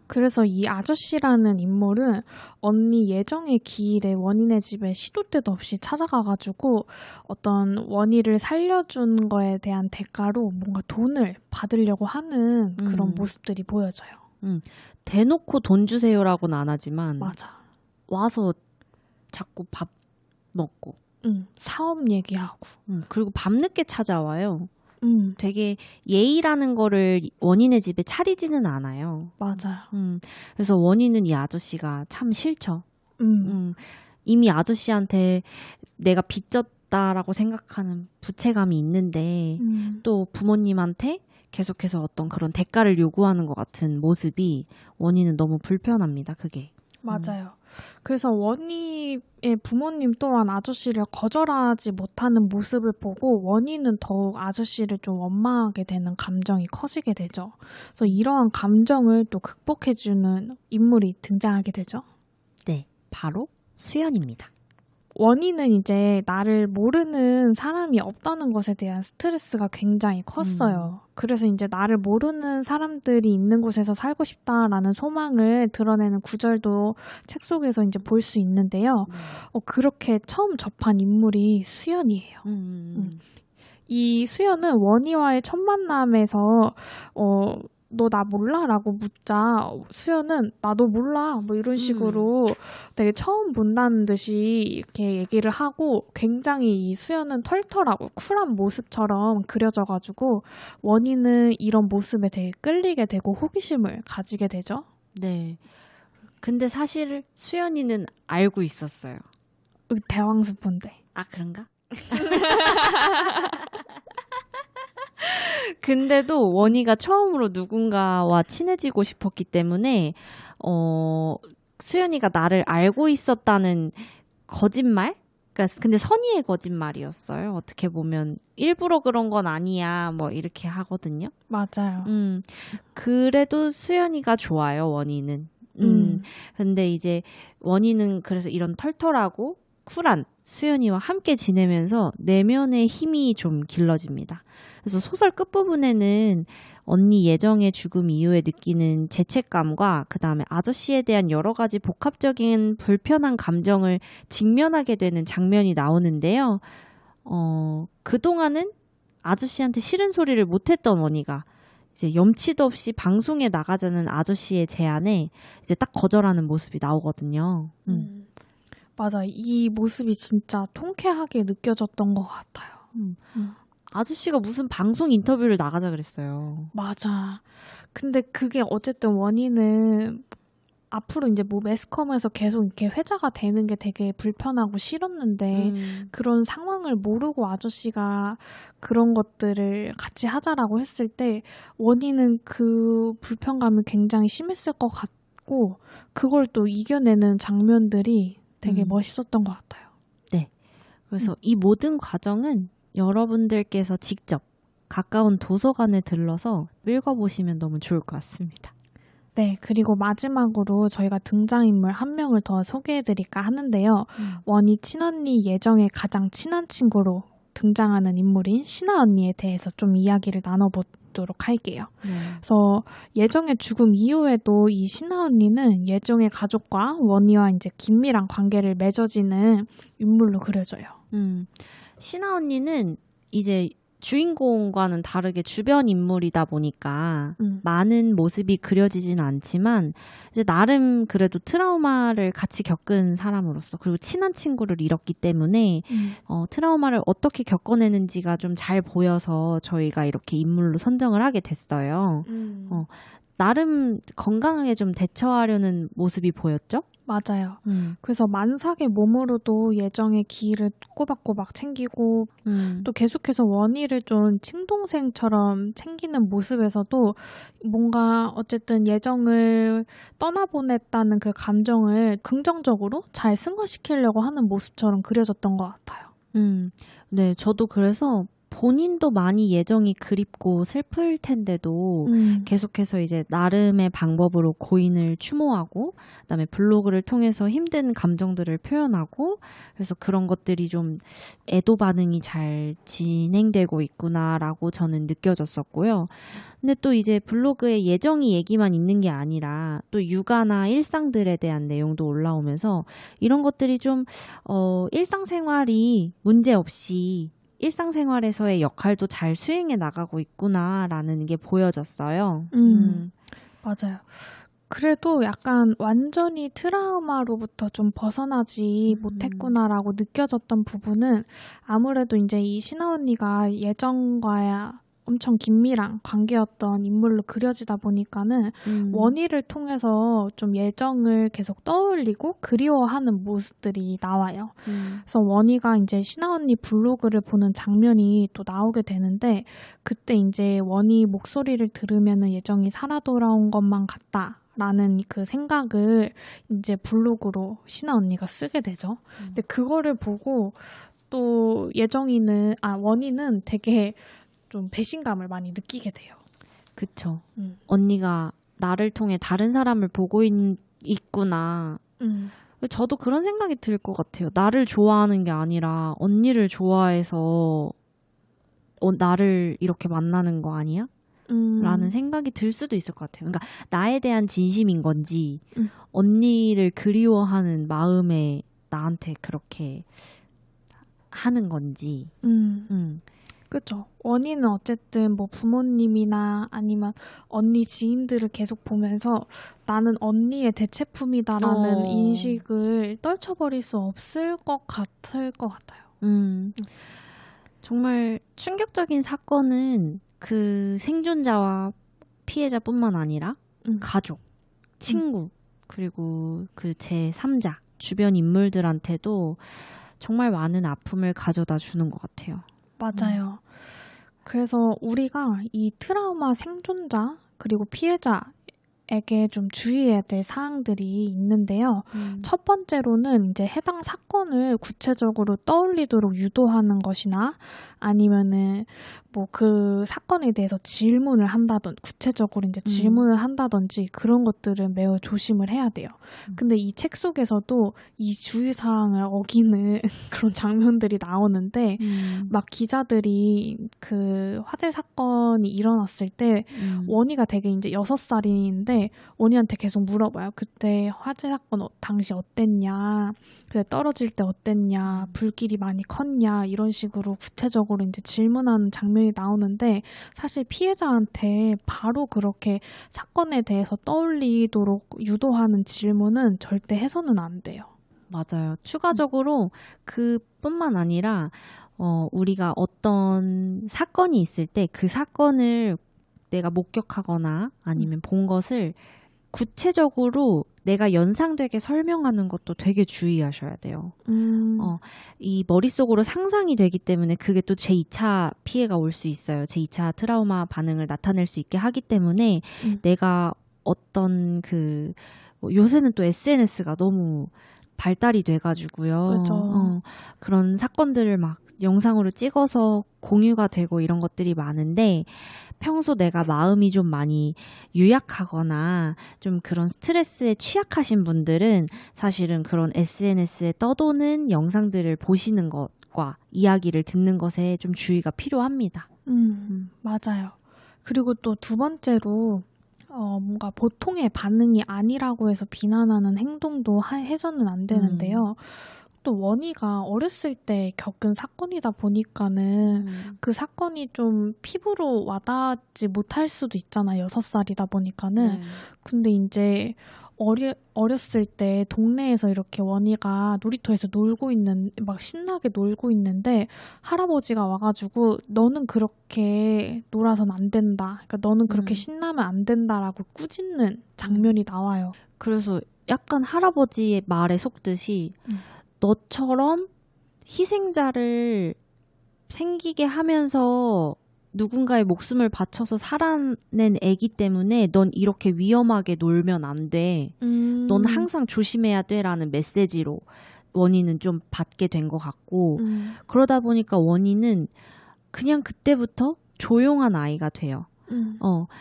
A: 그래서 이 아저씨라는 인물은 언니 예정의 기일에 원희네 집에 시도 때도 없이 찾아가가지고 어떤 원희를 살려준 거에 대한 대가로 뭔가 돈을 받으려고 하는 그런 모습들이 보여져요.
B: 대놓고 돈 주세요라고는 안 하지만
A: 맞아.
B: 와서 자꾸 밥 먹고
A: 사업 얘기하고
B: 그리고 밤늦게 찾아와요. 되게 예의라는 거를 원희네 집에 차리지는 않아요.
A: 맞아요.
B: 그래서 원희는 이 아저씨가 참 싫죠. 이미 아저씨한테 내가 빚졌다라고 생각하는 부채감이 있는데 또 부모님한테 계속해서 어떤 그런 대가를 요구하는 것 같은 모습이 원희는 너무 불편합니다. 그게.
A: 맞아요. 그래서 원희의 부모님 또한 아저씨를 거절하지 못하는 모습을 보고 원희는 더욱 아저씨를 좀 원망하게 되는 감정이 커지게 되죠. 그래서 이러한 감정을 또 극복해주는 인물이 등장하게 되죠.
B: 네, 바로 수연입니다.
A: 원희는 이제 나를 모르는 사람이 없다는 것에 대한 스트레스가 굉장히 컸어요. 그래서 이제 나를 모르는 사람들이 있는 곳에서 살고 싶다라는 소망을 드러내는 구절도 책 속에서 이제 볼 수 있는데요. 그렇게 처음 접한 인물이 수연이에요. 이 수연은 원희와의 첫 만남에서 너 나 몰라? 라고 묻자 수연은 나도 몰라 뭐 이런 식으로 되게 처음 본다는 듯이 이렇게 얘기를 하고 굉장히 이 수연은 털털하고 쿨한 모습처럼 그려져가지고 원희는 이런 모습에 되게 끌리게 되고 호기심을 가지게 되죠.
B: 네. 근데 사실 수연이는 알고 있었어요.
A: 대왕수포인데.
B: 아, 그런가? 근데도 원희가 처음으로 누군가와 친해지고 싶었기 때문에 수연이가 나를 알고 있었다는 거짓말? 그러니까 근데 선의의 거짓말이었어요. 어떻게 보면 일부러 그런 건 아니야. 뭐 이렇게 하거든요.
A: 맞아요.
B: 그래도 수연이가 좋아요. 원희는. 근데 이제 원희는 그래서 이런 털털하고 쿨한 수연이와 함께 지내면서 내면의 힘이 좀 길러집니다. 그래서 소설 끝부분에는 언니 예정의 죽음 이후에 느끼는 죄책감과 그 다음에 아저씨에 대한 여러 가지 복합적인 불편한 감정을 직면하게 되는 장면이 나오는데요. 그동안은 아저씨한테 싫은 소리를 못했던 원희가 이제 염치도 없이 방송에 나가자는 아저씨의 제안에 이제 딱 거절하는 모습이 나오거든요.
A: 맞아. 이 모습이 진짜 통쾌하게 느껴졌던 것 같아요.
B: 아저씨가 무슨 방송 인터뷰를 나가자 그랬어요.
A: 맞아. 근데 그게 어쨌든 원인은 앞으로 이제 뭐 매스컴에서 계속 이렇게 회자가 되는 게 되게 불편하고 싫었는데 그런 상황을 모르고 아저씨가 그런 것들을 같이 하자라고 했을 때 원인은 그 불편감이 굉장히 심했을 것 같고 그걸 또 이겨내는 장면들이 되게 멋있었던 것 같아요.
B: 네. 그래서 이 모든 과정은 여러분들께서 직접 가까운 도서관에 들러서 읽어보시면 너무 좋을 것 같습니다.
A: 네, 그리고 마지막으로 저희가 등장인물 한 명을 더 소개해드릴까 하는데요. 원희 친언니 예정의 가장 친한 친구로 등장하는 인물인 신아 언니에 대해서 좀 이야기를 나눠보도록 할게요. 그래서 예정의 죽음 이후에도 이 신아 언니는 예정의 가족과 원희와 이제 긴밀한 관계를 맺어지는 인물로 그려져요.
B: 신아 언니는 이제 주인공과는 다르게 주변 인물이다 보니까 많은 모습이 그려지진 않지만 이제 나름 그래도 트라우마를 같이 겪은 사람으로서 그리고 친한 친구를 잃었기 때문에 트라우마를 어떻게 겪어내는지가 좀 잘 보여서 저희가 이렇게 인물로 선정을 하게 됐어요. 나름 건강하게 좀 대처하려는 모습이 보였죠?
A: 맞아요. 그래서 만삭의 몸으로도 예정의 기일을 꼬박꼬박 챙기고 또 계속해서 원희를 좀 친동생처럼 챙기는 모습에서도 뭔가 어쨌든 예정을 떠나보냈다는 그 감정을 긍정적으로 잘 승화시키려고 하는 모습처럼 그려졌던 것 같아요.
B: 네, 저도 그래서 본인도 많이 예정이 그립고 슬플 텐데도 계속해서 이제 나름의 방법으로 고인을 추모하고 그다음에 블로그를 통해서 힘든 감정들을 표현하고 그래서 그런 것들이 좀 애도 반응이 잘 진행되고 있구나라고 저는 느껴졌었고요. 근데 또 이제 블로그에 예정이 얘기만 있는 게 아니라 또 육아나 일상들에 대한 내용도 올라오면서 이런 것들이 좀 일상생활이 문제없이 일상생활에서의 역할도 잘 수행해 나가고 있구나라는 게 보여졌어요.
A: 맞아요. 그래도 약간 완전히 트라우마로부터 좀 벗어나지 못했구나라고 느껴졌던 부분은 아무래도 이제 이 신아 언니가 예정과 엄청 긴밀한 관계였던 인물로 그려지다 보니까는 원희를 통해서 좀 예정을 계속 떠올리고 그리워하는 모습들이 나와요. 그래서 원희가 이제 신아 언니 블로그를 보는 장면이 또 나오게 되는데 그때 이제 원희 목소리를 들으면은 예정이 살아 돌아온 것만 같다. 라는 그 생각을 이제 블로그로 신아 언니가 쓰게 되죠. 근데 그거를 보고 또 원희는 되게 좀 배신감을 많이 느끼게 돼요.
B: 그쵸. 언니가 나를 통해 다른 사람을 보고 있구나. 저도 그런 생각이 들 것 같아요. 나를 좋아하는 게 아니라 언니를 좋아해서 나를 이렇게 만나는 거 아니야? 라는 생각이 들 수도 있을 것 같아요. 그러니까 나에 대한 진심인 건지 언니를 그리워하는 마음에 나한테 그렇게 하는 건지
A: 그렇죠. 원희는 어쨌든 뭐 부모님이나 아니면 언니 지인들을 계속 보면서 나는 언니의 대체품이다라는 인식을 떨쳐버릴 수 없을 것 같아요.
B: 정말 충격적인 사건은 그 생존자와 피해자뿐만 아니라 가족, 친구, 그리고 그 제3자, 주변 인물들한테도 정말 많은 아픔을 가져다 주는 것 같아요.
A: 맞아요. 그래서 우리가 이 트라우마 생존자 그리고 피해자에게 좀 주의해야 될 사항들이 있는데요. 첫 번째로는 이제 해당 사건을 구체적으로 떠올리도록 유도하는 것이나 아니면은 뭐 그 사건에 대해서 질문을 한다든지 구체적으로 이제 질문을 한다든지 그런 것들은 매우 조심을 해야 돼요. 근데 이 책 속에서도 이 주의사항을 어기는 그런 장면들이 나오는데 막 기자들이 그 화재 사건이 일어났을 때 원희가 되게 이제 6살인데 원희한테 계속 물어봐요. 그때 화재 사건 당시 어땠냐, 그때 떨어질 때 어땠냐, 불길이 많이 컸냐 이런 식으로 구체적으로 이제 질문하는 장면이 나오는데 사실 피해자한테 바로 그렇게 사건에 대해서 떠올리도록 유도하는 질문은 절대 해서는 안 돼요.
B: 맞아요. 추가적으로 그뿐만 아니라 우리가 어떤 사건이 있을 때 그 사건을 내가 목격하거나 아니면 본 것을 구체적으로 내가 연상되게 설명하는 것도 되게 주의하셔야 돼요. 이 머릿속으로 상상이 되기 때문에 그게 또 제2차 피해가 올 수 있어요. 제2차 트라우마 반응을 나타낼 수 있게 하기 때문에 내가 어떤 요새는 또 SNS가 너무 발달이 돼가지고요.
A: 그렇죠.
B: 그런 사건들을 막 영상으로 찍어서 공유가 되고 이런 것들이 많은데 평소 내가 마음이 좀 많이 유약하거나 좀 그런 스트레스에 취약하신 분들은 사실은 그런 SNS에 떠도는 영상들을 보시는 것과 이야기를 듣는 것에 좀 주의가 필요합니다.
A: 맞아요. 그리고 또 두 번째로 뭔가 보통의 반응이 아니라고 해서 비난하는 행동도 해서는 안 되는데요. 또 원희가 어렸을 때 겪은 사건이다 보니까는 그 사건이 좀 피부로 와닿지 못할 수도 있잖아요. 6살이다 보니까는. 근데 이제 어렸을 때 동네에서 이렇게 원희가 놀이터에서 막 신나게 놀고 있는데 할아버지가 와가지고 너는 그렇게 놀아선 안 된다. 그러니까 너는 그렇게 신나면 안 된다라고 꾸짖는 장면이 나와요.
B: 그래서 약간 할아버지의 말에 속듯이 너처럼 희생자를 생기게 하면서 누군가의 목숨을 바쳐서 살아낸 애기 때문에 넌 이렇게 위험하게 놀면 안 돼. 넌 항상 조심해야 돼 라는 메시지로 원희는 좀 받게 된 것 같고 그러다 보니까 원희는 그냥 그때부터 조용한 아이가 돼요.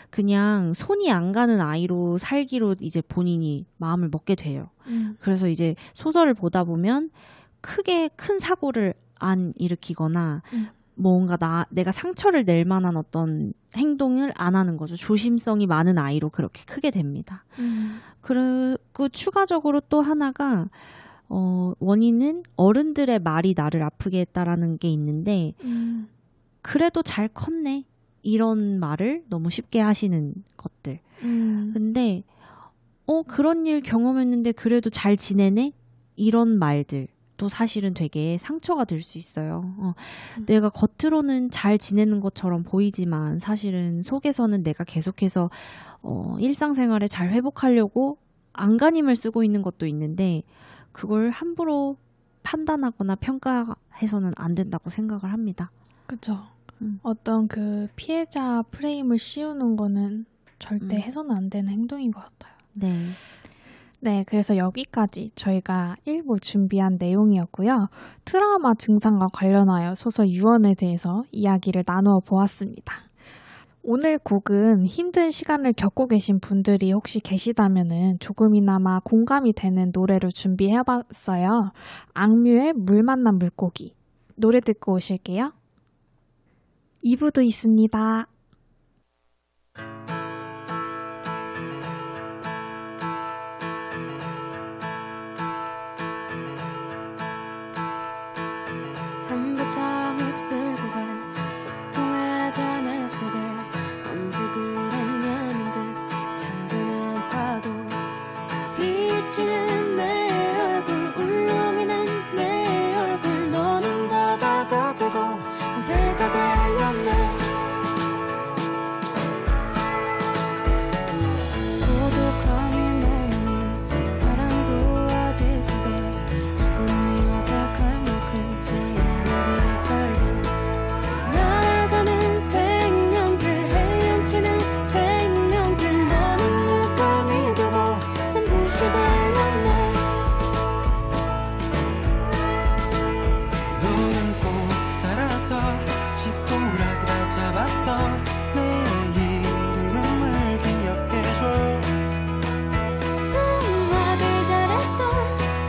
B: 그냥 손이 안 가는 아이로 살기로 이제 본인이 마음을 먹게 돼요. 그래서 이제 소설을 보다 보면 크게 큰 사고를 안 일으키거나 뭔가 내가 상처를 낼 만한 어떤 행동을 안 하는 거죠. 조심성이 많은 아이로 그렇게 크게 됩니다. 그리고 추가적으로 또 하나가 원희는 어른들의 말이 나를 아프게 했다라는 게 있는데 그래도 잘 컸네. 이런 말을 너무 쉽게 하시는 것들. 근데 그런 일 경험했는데 그래도 잘 지내네? 이런 말들도 사실은 되게 상처가 될 수 있어요. 내가 겉으로는 잘 지내는 것처럼 보이지만 사실은 속에서는 내가 계속해서 일상생활에 잘 회복하려고 안간힘을 쓰고 있는 것도 있는데 그걸 함부로 판단하거나 평가해서는 안 된다고 생각을 합니다.
A: 그렇죠. 어떤 그 피해자 프레임을 씌우는 거는 절대 해서는 안 되는 행동인 것 같아요.
B: 네.
A: 네, 그래서 여기까지 저희가 1부 준비한 내용이었고요. 트라우마 증상과 관련하여 소설 유언에 대해서 이야기를 나누어 보았습니다. 오늘 곡은 힘든 시간을 겪고 계신 분들이 혹시 계시다면은 조금이나마 공감이 되는 노래로 준비해봤어요. 악뮤의 물 만난 물고기. 노래 듣고 오실게요. 2부도 있습니다.
C: 한바탕 휩쓸고 간 헤엄치는 내 얼굴 울렁이는 내 얼굴 너는 다가가두고 배가 되었네 고독함이 모이는 파란 도화지 속에 조금이 어색할 만큼 찰나를 빛깔들 나아가는 생명들 헤엄치는 생명들 너는 물감이 되고 난 붓이 되었네
D: 너는 꼭 살아서 지푸라기를 잡았어 내 이름을 기억해줘
C: 말을 잘했던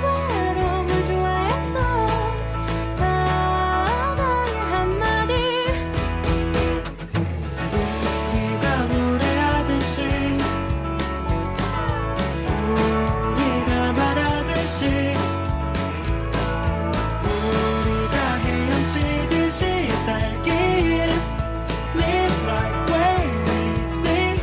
C: 외로움을 좋아했던 나의 한마디
D: 우리가 노래하듯이 우리가 말하듯이 우리가 헤엄치듯이 살기에 Live like way we sing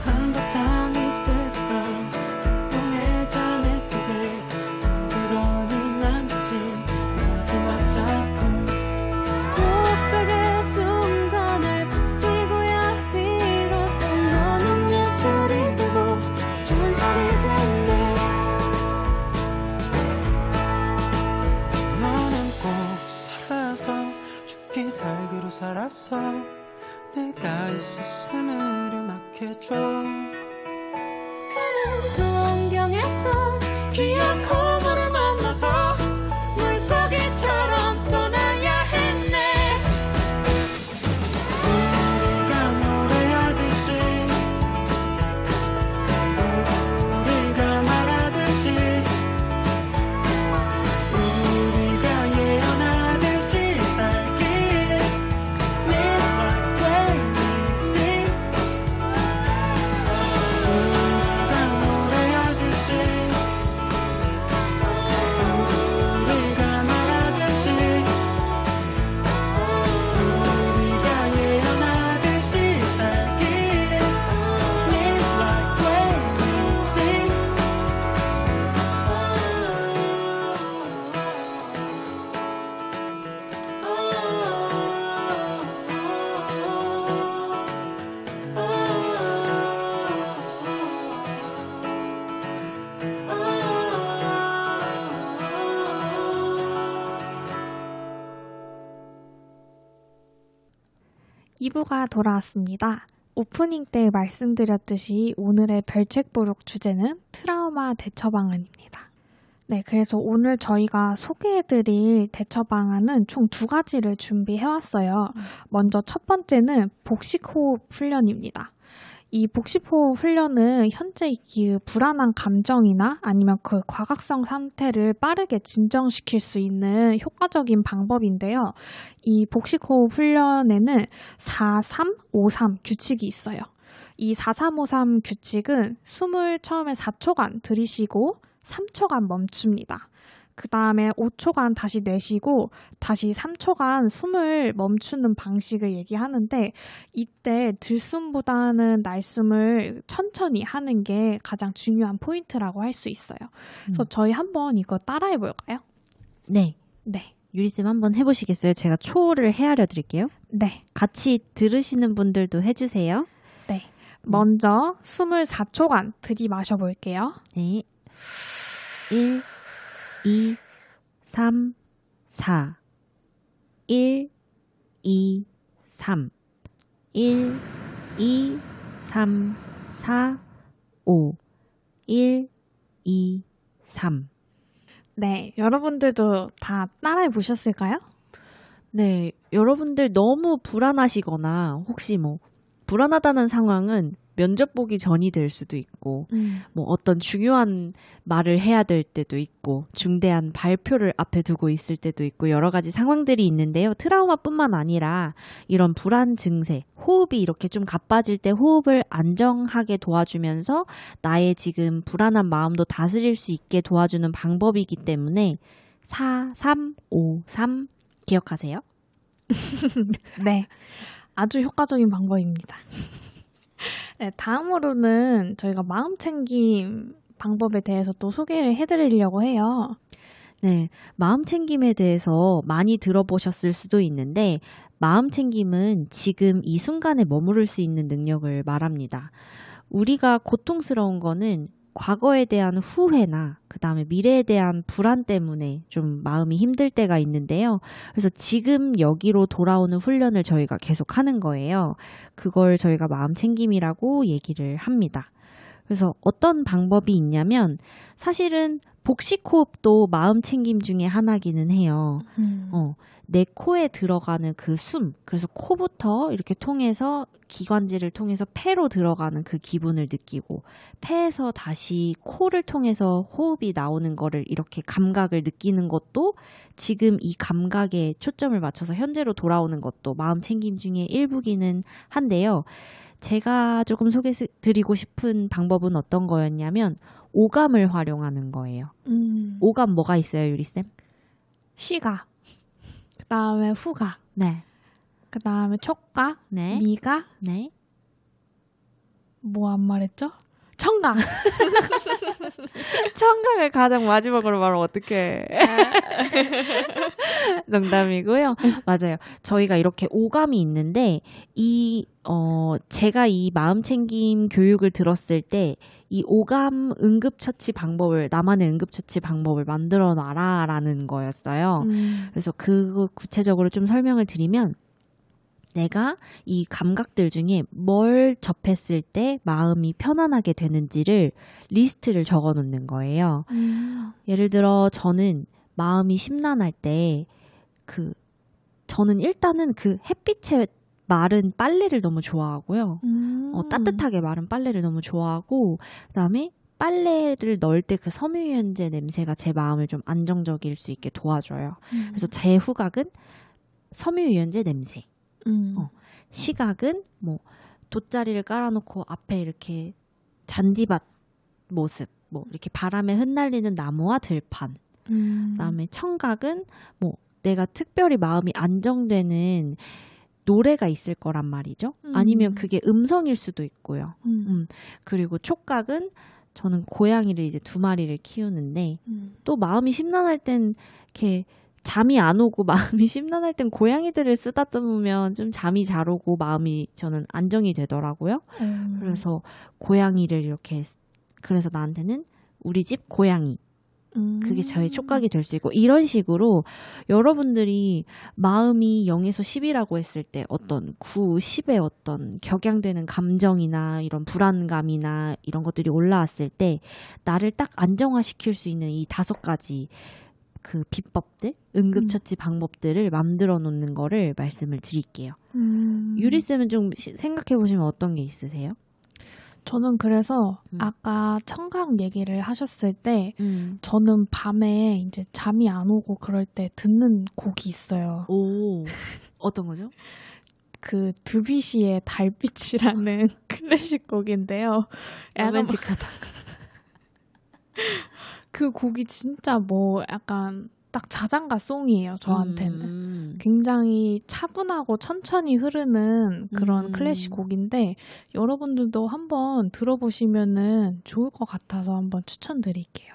C: 한바탕 입술감 동해 잔해 속에 그러니 남겨진 마지막 작품 독백의 순간을 버티고야 비로소 너는 예술이 되고 전설이 됐네
D: 너는 꼭 살아서 죽기 살기로 살았어 내가 있었음을 음악해줘
C: 그는 동경했던
D: 기억 호물을 만나서
C: 물고기처럼 떠나야 했네
D: 우리가 노래하듯이 우리가 말하듯이 우리가 예언하듯이 살기에 Live like way we sing 우리가 노래하듯이 우리가 말하듯이 우리가 예언하듯이 살기에 Live like way we sing
A: 이부가 돌아왔습니다. 오프닝 때 말씀드렸듯이 오늘의 별책부록 주제는 트라우마 대처 방안입니다. 네, 그래서 오늘 저희가 소개해드릴 대처 방안은 총 2가지를 준비해왔어요. 먼저 첫 번째는 복식호흡 훈련입니다. 이 복식호흡 훈련은 현재 이 불안한 감정이나 아니면 그 과각성 상태를 빠르게 진정시킬 수 있는 효과적인 방법인데요. 이 복식호흡 훈련에는 4-3-5-3 규칙이 있어요. 이 4-3-5-3 규칙은 숨을 처음에 4초간 들이쉬고 3초간 멈춥니다. 그 다음에 5초간 다시 내쉬고 다시 3초간 숨을 멈추는 방식을 얘기하는데 이때 들숨보다는 날숨을 천천히 하는 게 가장 중요한 포인트라고 할 수 있어요. 그래서 저희 한번 이거 따라해 볼까요?
B: 네.
A: 네.
B: 유리쌤 한번 해보시겠어요? 제가 초를 헤아려 드릴게요.
A: 네.
B: 같이 들으시는 분들도 해주세요.
A: 네. 먼저 숨을 4초간 들이마셔 볼게요.
B: 네. 1, 2, 3, 4 1, 2, 3 1, 2, 3, 4, 5 1, 2, 3
A: 네, 여러분들도 다 따라해 보셨을까요?
B: 네, 여러분들 너무 불안하시거나 혹시 뭐 불안하다는 상황은 면접 보기 전이 될 수도 있고 뭐 어떤 중요한 말을 해야 될 때도 있고 중대한 발표를 앞에 두고 있을 때도 있고 여러 가지 상황들이 있는데요. 트라우마뿐만 아니라 이런 불안 증세, 호흡이 이렇게 좀 가빠질 때 호흡을 안정하게 도와주면서 나의 지금 불안한 마음도 다스릴 수 있게 도와주는 방법이기 때문에 4353 기억하세요?
A: 네. 아주 효과적인 방법입니다. 네, 다음으로는 저희가 마음챙김 방법에 대해서 또 소개를 해드리려고 해요.
B: 네, 마음챙김에 대해서 많이 들어보셨을 수도 있는데 마음챙김은 지금 이 순간에 머무를 수 있는 능력을 말합니다. 우리가 고통스러운 거는 과거에 대한 후회나 그 다음에 미래에 대한 불안 때문에 좀 마음이 힘들 때가 있는데요. 그래서 지금 여기로 돌아오는 훈련을 저희가 계속 하는 거예요. 그걸 저희가 마음챙김이라고 얘기를 합니다. 그래서 어떤 방법이 있냐면 사실은 복식호흡도 마음챙김 중에 하나기는 해요. 내 코에 들어가는 그 숨, 그래서 코부터 이렇게 통해서 기관지를 통해서 폐로 들어가는 그 기분을 느끼고 폐에서 다시 코를 통해서 호흡이 나오는 거를 이렇게 감각을 느끼는 것도 지금 이 감각에 초점을 맞춰서 현재로 돌아오는 것도 마음챙김 중에 일부기는 한데요. 제가 조금 소개드리고 싶은 방법은 어떤 거였냐면 오감을 활용하는 거예요. 오감 뭐가 있어요, 유리쌤?
A: 시각, 그 다음에 후각,
B: 네.
A: 그 다음에 촉각,
B: 네.
A: 미각,
B: 네.
A: 뭐 안 말했죠? 청각.
B: 청각을 가장 마지막으로 말하면 어떡해. 농담이고요. 맞아요. 저희가 이렇게 오감이 있는데 제가 이 마음챙김 교육을 들었을 때 이 오감 응급처치 방법을 나만의 응급처치 방법을 만들어 놔라라는 거였어요. 그래서 그 구체적으로 좀 설명을 드리면 내가 이 감각들 중에 뭘 접했을 때 마음이 편안하게 되는지를 리스트를 적어 놓는 거예요. 예를 들어 저는 마음이 심란할 때 저는 일단은 그 햇빛에 마른 빨래를 너무 좋아하고요. 따뜻하게 마른 빨래를 너무 좋아하고 그다음에 빨래를 넣을 때 그 섬유유연제 냄새가 제 마음을 좀 안정적일 수 있게 도와줘요. 그래서 제 후각은 섬유유연제 냄새. 시각은 뭐 돗자리를 깔아놓고 앞에 이렇게 잔디밭 모습, 뭐 이렇게 바람에 흩날리는 나무와 들판. 그다음에 청각은 뭐 내가 특별히 마음이 안정되는 노래가 있을 거란 말이죠. 아니면 그게 음성일 수도 있고요. 그리고 촉각은 저는 고양이를 이제 2마리를 키우는데 또 마음이 심란할 땐 이렇게 잠이 안 오고 마음이 심란할 땐 고양이들을 쓰다듬으면 좀 잠이 잘 오고 마음이 저는 안정이 되더라고요. 그래서 고양이를 이렇게 그래서 나한테는 우리 집 고양이 그게 저의 촉각이 될 수 있고 이런 식으로 여러분들이 마음이 0에서 10이라고 했을 때 어떤 9, 10의 어떤 격양되는 감정이나 이런 불안감이나 이런 것들이 올라왔을 때 나를 딱 안정화시킬 수 있는 이 5가지 그 비법들, 응급처치 방법들을 만들어 놓는 거를 말씀을 드릴게요. 유리쌤은 좀 생각해 보시면 어떤 게 있으세요?
A: 저는 그래서 아까 청각 얘기를 하셨을 때 저는 밤에 이제 잠이 안 오고 그럴 때 듣는 곡이 있어요.
B: 오, 어떤 거죠?
A: 그 드뷔시의 달빛이라는 클래식 곡인데요.
B: 로맨틱하다.
A: 그 곡이 진짜 뭐 약간 딱 자장가 송이에요, 저한테는. 굉장히 차분하고 천천히 흐르는 그런 클래식 곡인데 여러분들도 한번 들어보시면은 좋을 것 같아서 한번 추천드릴게요.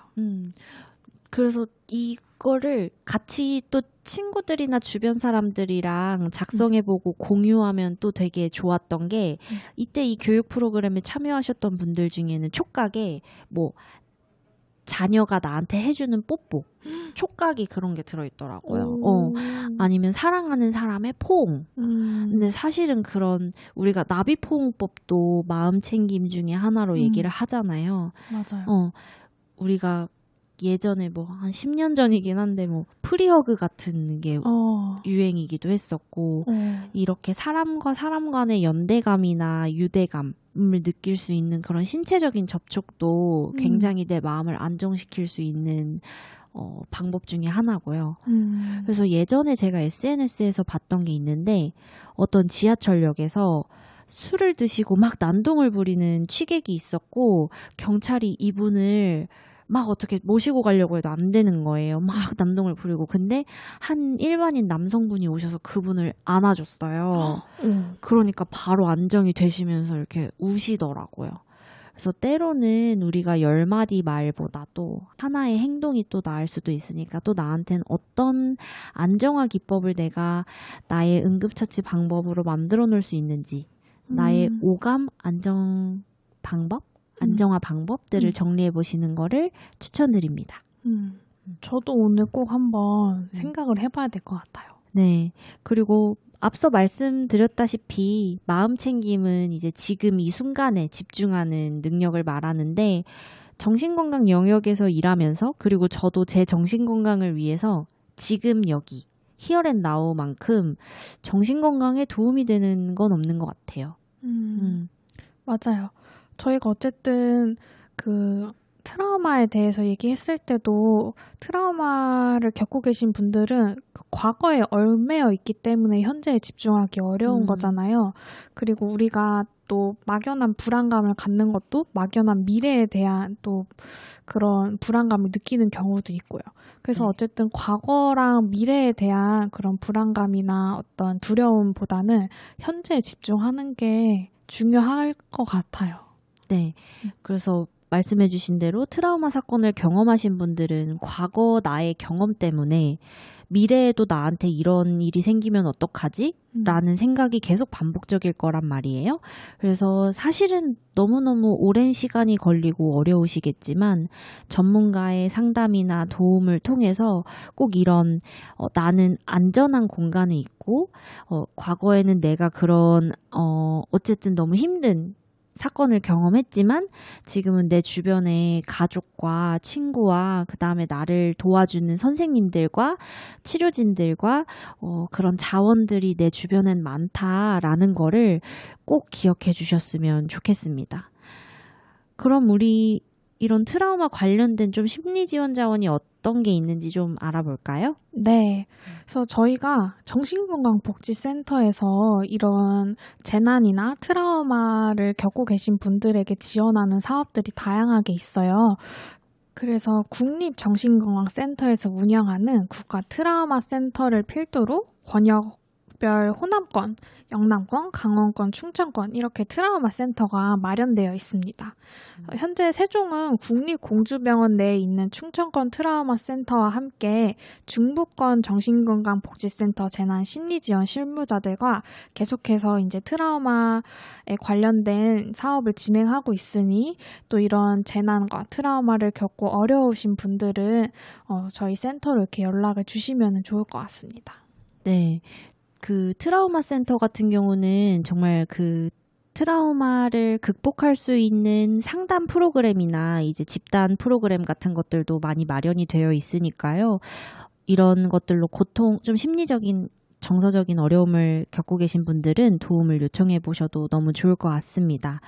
B: 그래서 이거를 같이 또 친구들이나 주변 사람들이랑 작성해보고 공유하면 또 되게 좋았던 게 이때 이 교육 프로그램에 참여하셨던 분들 중에는 촉각에 뭐 자녀가 나한테 해주는 뽀뽀, 촉각이 그런 게 들어있더라고요. 아니면 사랑하는 사람의 포옹. 근데 사실은 그런 우리가 나비포옹법도 마음챙김 중에 하나로 얘기를 하잖아요.
A: 맞아요.
B: 우리가 예전에 뭐 한 10년 전이긴 한데 뭐 프리허그 같은 게 유행이기도 했었고 이렇게 사람과 사람 간의 연대감이나 유대감을 느낄 수 있는 그런 신체적인 접촉도 굉장히 내 마음을 안정시킬 수 있는 방법 중에 하나고요. 그래서 예전에 제가 SNS에서 봤던 게 있는데 어떤 지하철역에서 술을 드시고 막 난동을 부리는 취객이 있었고 경찰이 이분을 막 어떻게 모시고 가려고 해도 안 되는 거예요. 막 난동을 부리고. 근데 한 일반인 남성분이 오셔서 그분을 안아줬어요. 그러니까 바로 안정이 되시면서 이렇게 우시더라고요. 그래서 때로는 우리가 10마디 말보다도 하나의 행동이 또 나을 수도 있으니까 또 나한테는 어떤 안정화 기법을 내가 나의 응급처치 방법으로 만들어 놓을 수 있는지 나의 오감 안정 방법? 안정화 방법들을 정리해 보시는 거를 추천드립니다.
A: 저도 오늘 꼭 한번 생각을 해봐야 될 것 같아요.
B: 네. 그리고 앞서 말씀드렸다시피 마음 챙김은 이제 지금 이 순간에 집중하는 능력을 말하는데 정신건강 영역에서 일하면서 그리고 저도 제 정신건강을 위해서 지금 여기 here and now만큼 정신건강에 도움이 되는 건 없는 것 같아요.
A: 맞아요. 저희가 어쨌든 그 트라우마에 대해서 얘기했을 때도 트라우마를 겪고 계신 분들은 그 과거에 얽매여 있기 때문에 현재에 집중하기 어려운 거잖아요. 그리고 우리가 또 막연한 불안감을 갖는 것도 막연한 미래에 대한 또 그런 불안감을 느끼는 경우도 있고요. 그래서 어쨌든 과거랑 미래에 대한 그런 불안감이나 어떤 두려움보다는 현재에 집중하는 게 중요할 것 같아요.
B: 네. 그래서 말씀해주신 대로 트라우마 사건을 경험하신 분들은 과거 나의 경험 때문에 미래에도 나한테 이런 일이 생기면 어떡하지? 라는 생각이 계속 반복적일 거란 말이에요. 그래서 사실은 너무너무 오랜 시간이 걸리고 어려우시겠지만 전문가의 상담이나 도움을 통해서 꼭 이런 나는 안전한 공간에 있고 과거에는 내가 그런 어쨌든 너무 힘든 사건을 경험했지만 지금은 내 주변의 가족과 친구와 그 다음에 나를 도와주는 선생님들과 치료진들과 그런 자원들이 내 주변엔 많다라는 거를 꼭 기억해 주셨으면 좋겠습니다. 그럼 우리 이런 트라우마 관련된 좀 심리 지원 자원이 어떤 게 있는지 좀 알아볼까요?
A: 네. 그래서 저희가 정신건강복지센터에서 이런 재난이나 트라우마를 겪고 계신 분들에게 지원하는 사업들이 다양하게 있어요. 그래서 국립정신건강센터에서 운영하는 국가 트라우마 센터를 필두로 권역별 호남권, 영남권, 강원권, 충청권 이렇게 트라우마 센터가 마련되어 있습니다. 현재 세종은 국립공주병원 내에 있는 충청권 트라우마 센터와 함께 중부권 정신건강복지센터 재난심리지원 실무자들과 계속해서 이제 트라우마에 관련된 사업을 진행하고 있으니 또 이런 재난과 트라우마를 겪고 어려우신 분들은 저희 센터로 이렇게 연락을 주시면 좋을 것 같습니다.
B: 네. 그 트라우마 센터 같은 경우는 정말 그 트라우마를 극복할 수 있는 상담 프로그램이나 이제 집단 프로그램 같은 것들도 많이 마련이 되어 있으니까요. 이런 것들로 고통, 좀 심리적인, 정서적인 어려움을 겪고 계신 분들은 도움을 요청해 보셔도 너무 좋을 것 같습니다.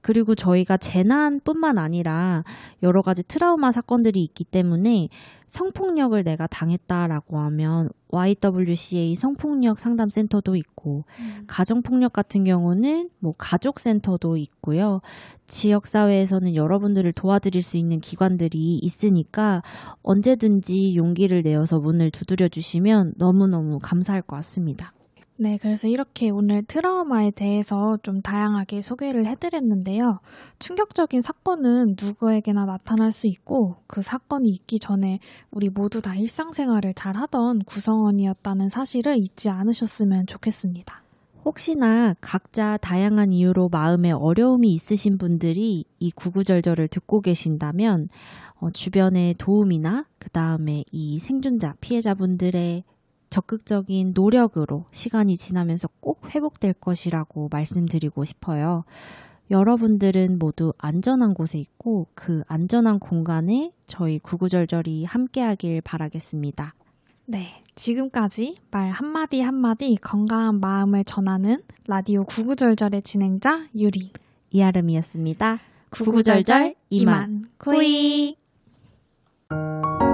B: 그리고 저희가 재난뿐만 아니라 여러 가지 트라우마 사건들이 있기 때문에 성폭력을 내가 당했다라고 하면 YWCA 성폭력 상담센터도 있고 가정폭력 같은 경우는 뭐 가족센터도 있고요. 지역사회에서는 여러분들을 도와드릴 수 있는 기관들이 있으니까 언제든지 용기를 내어서 문을 두드려 주시면 너무너무 감사할 것 같습니다.
A: 네, 그래서 이렇게 오늘 트라우마에 대해서 좀 다양하게 소개를 해드렸는데요. 충격적인 사건은 누구에게나 나타날 수 있고 그 사건이 있기 전에 우리 모두 다 일상생활을 잘 하던 구성원이었다는 사실을 잊지 않으셨으면 좋겠습니다.
B: 혹시나 각자 다양한 이유로 마음에 어려움이 있으신 분들이 이 구구절절을 듣고 계신다면 주변의 도움이나 그 다음에 이 생존자, 피해자분들의 적극적인 노력으로 시간이 지나면서 꼭 회복될 것이라고 말씀드리고 싶어요. 여러분들은 모두 안전한 곳에 있고 그 안전한 공간에 저희 구구절절이 함께하길 바라겠습니다.
A: 네, 지금까지 말 한마디 한마디 건강한 마음을 전하는 라디오 구구절절의 진행자 유리
B: 이아름이었습니다. 구구절절 이만
A: 쿠이.
B: 쿠이.